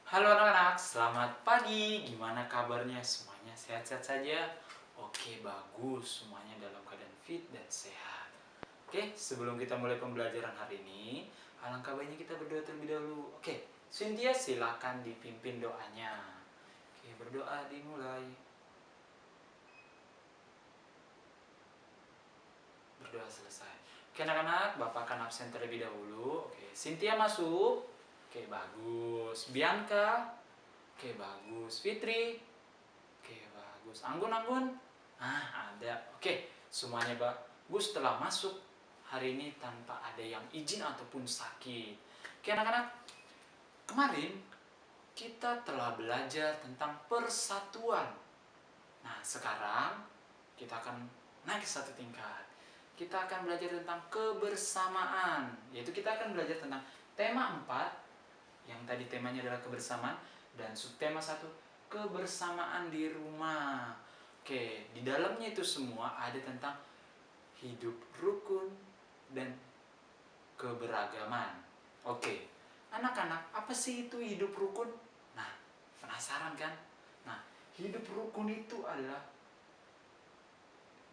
Halo anak-anak, selamat pagi. Gimana kabarnya? Semuanya sehat-sehat saja? Oke, bagus. Semuanya dalam keadaan fit dan sehat. Oke, sebelum kita mulai pembelajaran hari ini, alangkah baiknya kita berdoa terlebih dahulu. Oke, Cynthia silakan dipimpin doanya. Oke, berdoa dimulai. Berdoa selesai. Oke anak-anak, Bapak akan absen terlebih dahulu. Oke, Cynthia masuk. Oke, bagus. Bianca. Oke, bagus. Fitri. Oke, bagus. Anggun, Anggun. Ah, ada. Oke, semuanya bagus telah masuk hari ini tanpa ada yang izin ataupun sakit. Oke, anak-anak. Kemarin kita telah belajar tentang persatuan. Nah, sekarang kita akan naik ke satu tingkat. Kita akan belajar tentang kebersamaan. Yaitu kita akan belajar tentang tema 4, yang tadi temanya adalah kebersamaan, dan subtema 1, kebersamaan di rumah. Oke, di dalamnya itu semua ada tentang hidup rukun dan keberagaman. Oke, anak-anak, apa sih itu hidup rukun? Nah, penasaran kan? Nah, hidup rukun itu adalah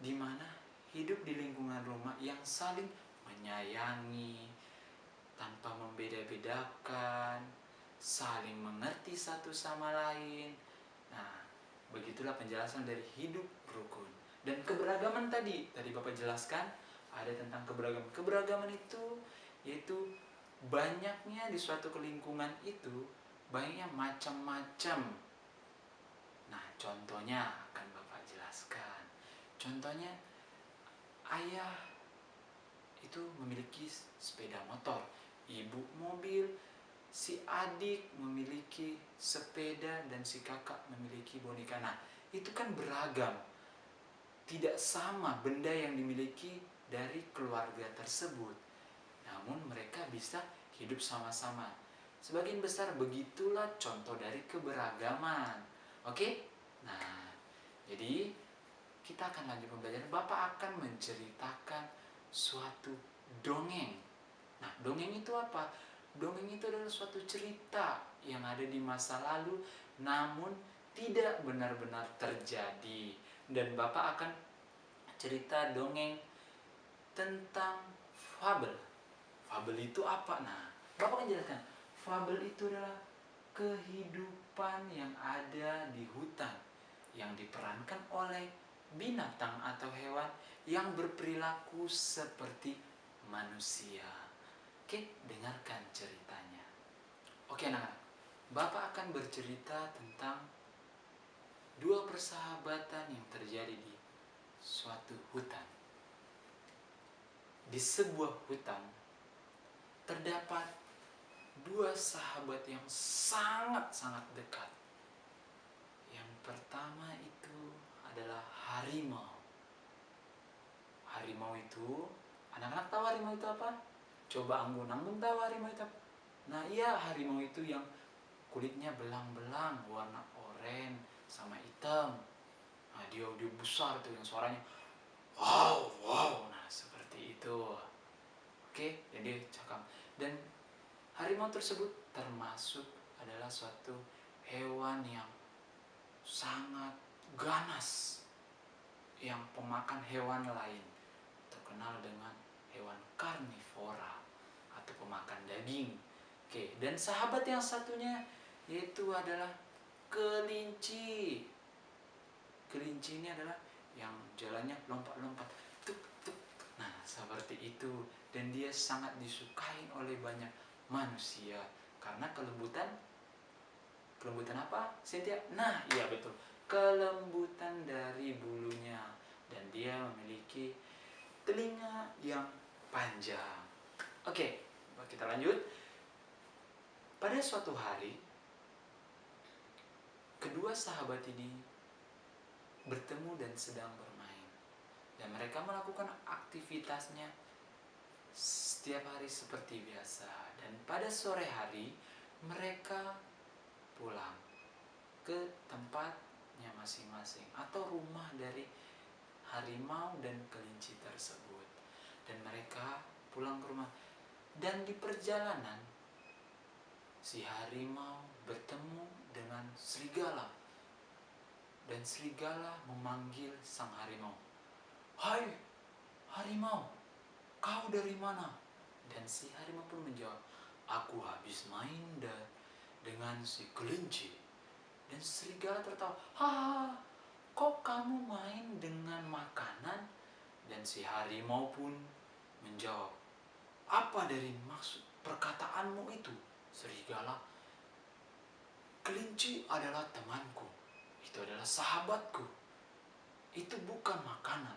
di mana hidup di lingkungan rumah yang saling menyayangi, tanpa membeda-bedakan, saling mengerti satu sama lain. Nah, begitulah penjelasan dari hidup rukun. Dan keberagaman tadi Bapak jelaskan ada tentang keberagaman. Keberagaman itu yaitu banyaknya di suatu lingkungan itu banyaknya macam-macam. Nah, contohnya akan Bapak jelaskan. Contohnya, ayah itu memiliki sepeda motor, ibu mobil, si adik memiliki sepeda, dan si kakak memiliki boneka. Nah, itu kan beragam. Tidak sama benda yang dimiliki dari keluarga tersebut. Namun mereka bisa hidup sama-sama. Sebagian besar begitulah contoh dari keberagaman. Oke? Nah, jadi kita akan lanjut pembelajaran. Bapak akan menceritakan suatu dongeng. Nah, dongeng itu apa? Dongeng itu adalah suatu cerita yang ada di masa lalu namun tidak benar-benar terjadi. Dan Bapak akan cerita dongeng tentang fabel. Fabel itu apa? Nah, Bapak akan jelaskan. Fabel itu adalah kehidupan yang ada di hutan yang diperankan oleh binatang atau hewan yang berperilaku seperti manusia. Oke, dengarkan ceritanya. Oke anak-anak, Bapak akan bercerita tentang dua persahabatan yang terjadi di suatu hutan. Di sebuah hutan terdapat dua sahabat yang sangat-sangat dekat. Yang pertama itu adalah harimau. Harimau itu, anak-anak tahu harimau itu apa? Coba Anggun tahu harimau itu apa? Nah iya, harimau itu yang kulitnya belang-belang, warna oranye sama hitam. Nah dia besar tuh, yang suaranya wow wow. Nah seperti itu. Oke, jadi cakap. Dan harimau tersebut termasuk adalah suatu hewan yang sangat ganas, yang pemakan hewan lain, terkenal dengan hewan karnivora atau pemakan daging. Oke, dan sahabat yang satunya yaitu adalah kelinci. Kelinci ini adalah yang jalannya lompat-lompat, tuk tuk. Nah, seperti itu. Dan dia sangat disukai oleh banyak manusia karena kelembutan apa, Cynthia? Nah, iya betul. Kelembutan dari bulunya, dan dia memiliki telinga yang panjang. Oke, kita lanjut. Pada suatu hari, kedua sahabat ini bertemu dan sedang bermain. Dan mereka melakukan aktivitasnya setiap hari seperti biasa. Dan pada sore hari, mereka pulang ke tempatnya masing-masing atau rumah dari harimau dan kelinci tersebut. Dan mereka pulang ke rumah. Dan di perjalanan, si harimau bertemu dengan serigala. Dan serigala memanggil sang harimau. "Hai harimau, kau dari mana?" Dan si harimau pun menjawab, "Aku habis main dengan si kelinci." Dan serigala tertawa, "Hahaha, kok kamu main dengan makanan?" Dan si harimau pun menjawab, "Apa dari maksud perkataanmu itu, serigala? Kelinci adalah temanku, itu adalah sahabatku, itu bukan makanan."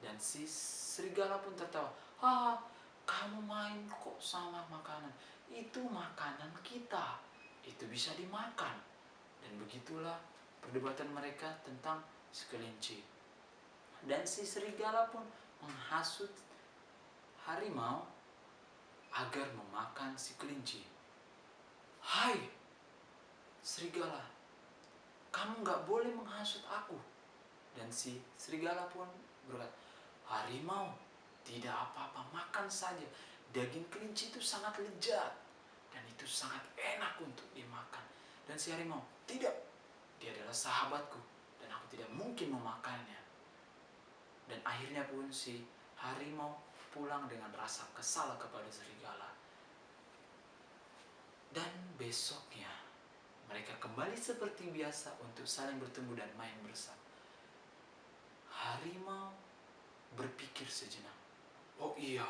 Dan si serigala pun tertawa, "Hahaha, kamu main kok sama makanan? Itu makanan kita, itu bisa dimakan." Dan begitulah perdebatan mereka tentang si kelinci. Dan si serigala pun menghasut harimau agar memakan si kelinci. "Hai serigala, kamu gak boleh menghasut aku." Dan si serigala pun berkata, "Harimau, tidak apa-apa, makan saja. Daging kelinci itu sangat lezat dan itu sangat enak untuk dimakan." Dan si harimau, "Tidak, dia adalah sahabatku dan aku tidak mungkin memakannya." Dan akhirnya pun si harimau pulang dengan rasa kesal kepada serigala. Dan besoknya mereka kembali seperti biasa untuk saling bertemu dan main bersama. Harimau berpikir sejenak, "Oh iya,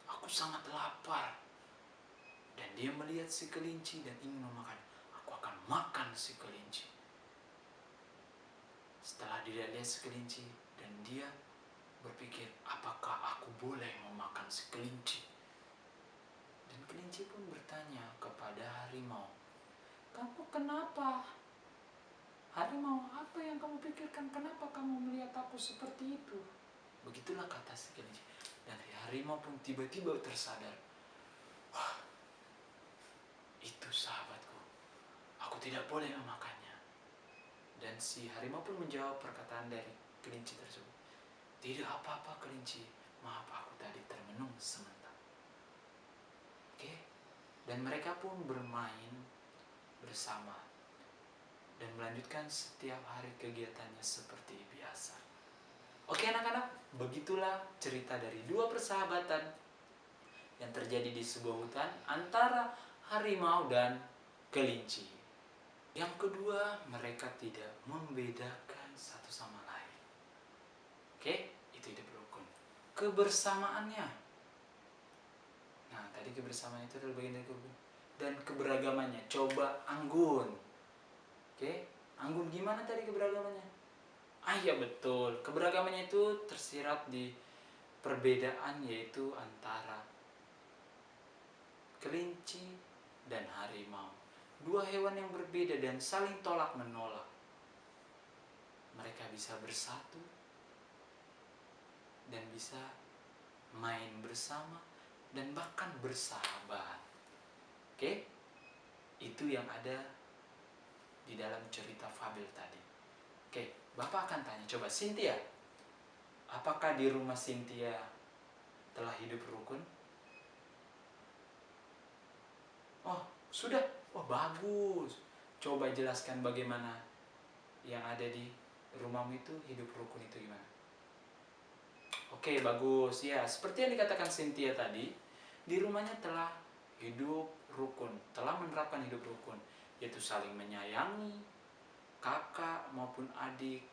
aku sangat lapar." Dan dia melihat si kelinci dan ingin memakan. "Aku akan makan si kelinci." Setelah dia lihat si kelinci dan dia berpikir, "Apakah aku boleh memakan si kelinci?" Dan kelinci pun bertanya kepada harimau, "Kamu kenapa? Harimau, apa yang kamu pikirkan? Kenapa kamu melihat aku seperti itu?" Begitulah kata si kelinci. Dan harimau pun tiba-tiba tersadar, "Wah, itu sahabatku. Aku tidak boleh memakannya." Dan si harimau pun menjawab perkataan dari kelinci tersebut, "Tidak apa-apa kelinci, maaf aku tadi termenung sebentar." Oke. Dan mereka pun bermain bersama dan melanjutkan setiap hari kegiatannya seperti biasa. Oke anak-anak, begitulah cerita dari dua persahabatan yang terjadi di sebuah hutan antara harimau dan kelinci. Yang kedua, mereka tidak membedakan satu sama lain. Oke, itu hidup rukun. Kebersamaannya. Nah, tadi kebersamaan itu adalah bagian dari rukun. Dan keberagamannya. Coba anggun. Oke, anggun gimana tadi keberagamannya? Ah ya betul, keberagamannya itu tersirat di perbedaan, yaitu antara kelinci dan harimau. Dua hewan yang berbeda dan saling tolak menolak. Mereka bisa bersatu dan bisa main bersama dan bahkan bersahabat. Oke? Itu yang ada di dalam cerita fabel tadi. Oke, Bapak akan tanya, coba Cynthia, apakah di rumah Cynthia telah hidup rukun? Oh, sudah. Oh, bagus. Coba jelaskan bagaimana yang ada di rumahmu itu hidup rukun itu gimana? Oke, bagus. Ya, seperti yang dikatakan Cynthia tadi, di rumahnya telah hidup rukun, telah menerapkan hidup rukun, yaitu saling menyayangi kakak maupun adik.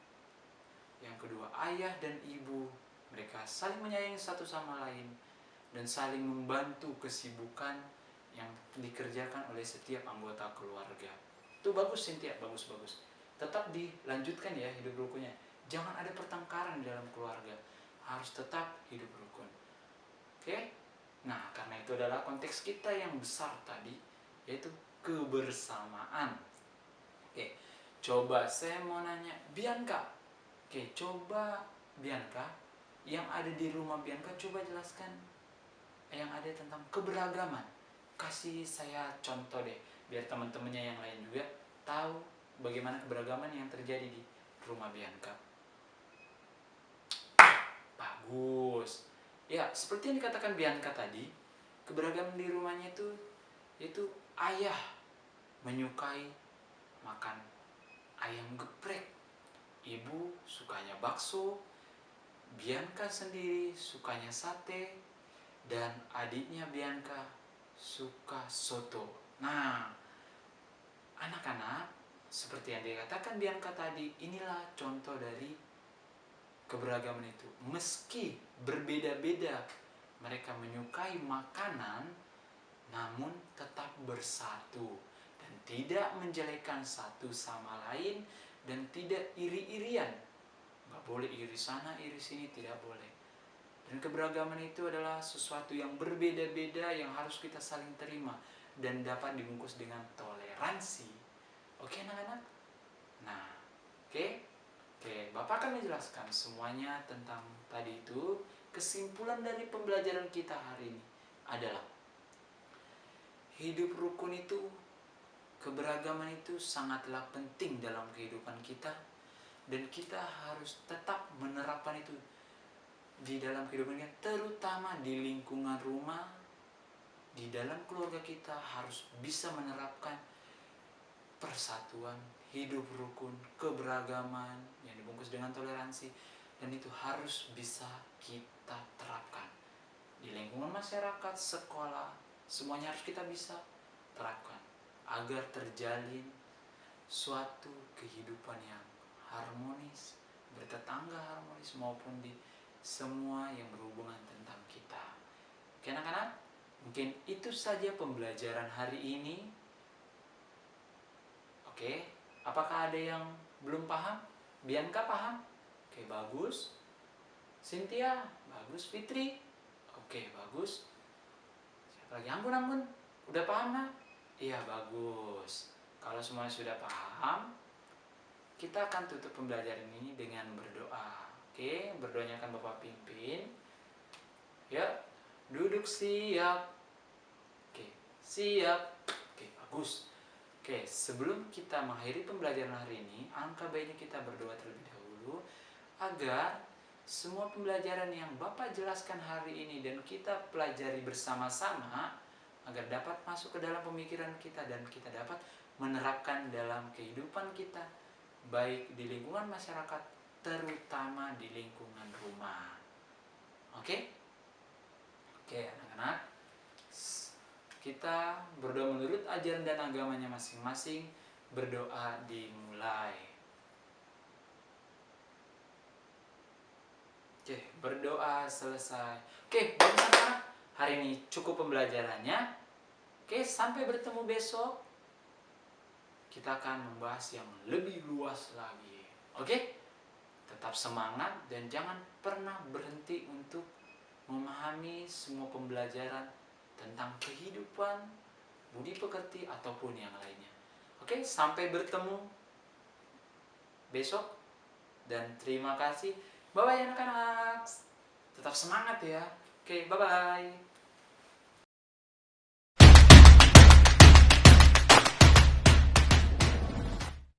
Yang kedua, ayah dan ibu, mereka saling menyayangi satu sama lain dan saling membantu kesibukan yang dikerjakan oleh setiap anggota keluarga. Itu bagus Cynthia, bagus-bagus. Tetap dilanjutkan ya hidup rukunnya. Jangan ada pertengkaran di dalam keluarga. Harus tetap hidup rukun. Oke? Nah, karena itu adalah konteks kita yang besar tadi, yaitu kebersamaan. Oke, coba saya mau nanya Bianca. Oke, coba Bianca, yang ada di rumah Bianca, coba jelaskan yang ada tentang keberagaman. Kasih saya contoh deh, biar teman-temannya yang lain juga tahu bagaimana keberagaman yang terjadi di rumah Bianca. Bagus. Ya, seperti yang dikatakan Bianca tadi, keberagaman di rumahnya itu ayah menyukai makan ayam geprek, ibu sukanya bakso, Bianca sendiri sukanya sate, dan adiknya Bianca suka soto. Nah, anak-anak, seperti yang dikatakan Bianca tadi, inilah contoh dari keberagaman itu. Meski berbeda-beda mereka menyukai makanan, namun tetap bersatu dan tidak menjelekkan satu sama lain dan tidak iri-irian. Nggak boleh iri sana, iri sini, tidak boleh. Dan keberagaman itu adalah sesuatu yang berbeda-beda yang harus kita saling terima dan dapat dibungkus dengan toleransi. Oke anak-anak? Nah, oke. Bapak akan menjelaskan semuanya tentang tadi itu. Kesimpulan dari pembelajaran kita hari ini adalah hidup rukun itu, keberagaman itu sangatlah penting dalam kehidupan kita, dan kita harus tetap menerapkan itu di dalam kehidupan kita, terutama di lingkungan rumah, di dalam keluarga kita harus bisa menerapkan persatuan, hidup rukun, keberagaman yang dibungkus dengan toleransi, dan itu harus bisa kita terapkan di lingkungan masyarakat, sekolah, semuanya harus kita bisa terapkan agar terjalin suatu kehidupan yang harmonis, bertetangga harmonis, maupun di semua yang berhubungan tentang kita. Oke anak-anak, mungkin itu saja pembelajaran hari ini. Oke, apakah ada yang belum paham? Bianca paham? Oke, bagus. Cynthia, bagus. Fitri, oke, bagus. Siapa lagi? Anggun, udah paham nak? Iya, bagus. Kalau semua sudah paham, kita akan tutup pembelajaran ini dengan berdoa. Oke, berdoanya akan Bapak pimpin. Ya, duduk siap. Oke, siap. Oke, bagus. Oke, sebelum kita mengakhiri pembelajaran hari ini, alangkah baiknya kita berdoa terlebih dahulu agar semua pembelajaran yang Bapak jelaskan hari ini dan kita pelajari bersama-sama agar dapat masuk ke dalam pemikiran kita dan kita dapat menerapkan dalam kehidupan kita, baik di lingkungan masyarakat, terutama di lingkungan rumah. Oke? Oke, anak-anak, kita berdoa menurut ajaran dan agamanya masing-masing. Berdoa dimulai. Oke, berdoa selesai. Oke, bagus anak-anak. Hari ini cukup pembelajarannya. Oke, sampai bertemu besok. Kita akan membahas yang lebih luas lagi. Oke? Tetap semangat dan jangan pernah berhenti untuk memahami semua pembelajaran tentang kehidupan, budi pekerti, ataupun yang lainnya. Oke, sampai bertemu besok. Dan terima kasih. Bye-bye anak-anak. Tetap semangat ya. Oke, bye-bye.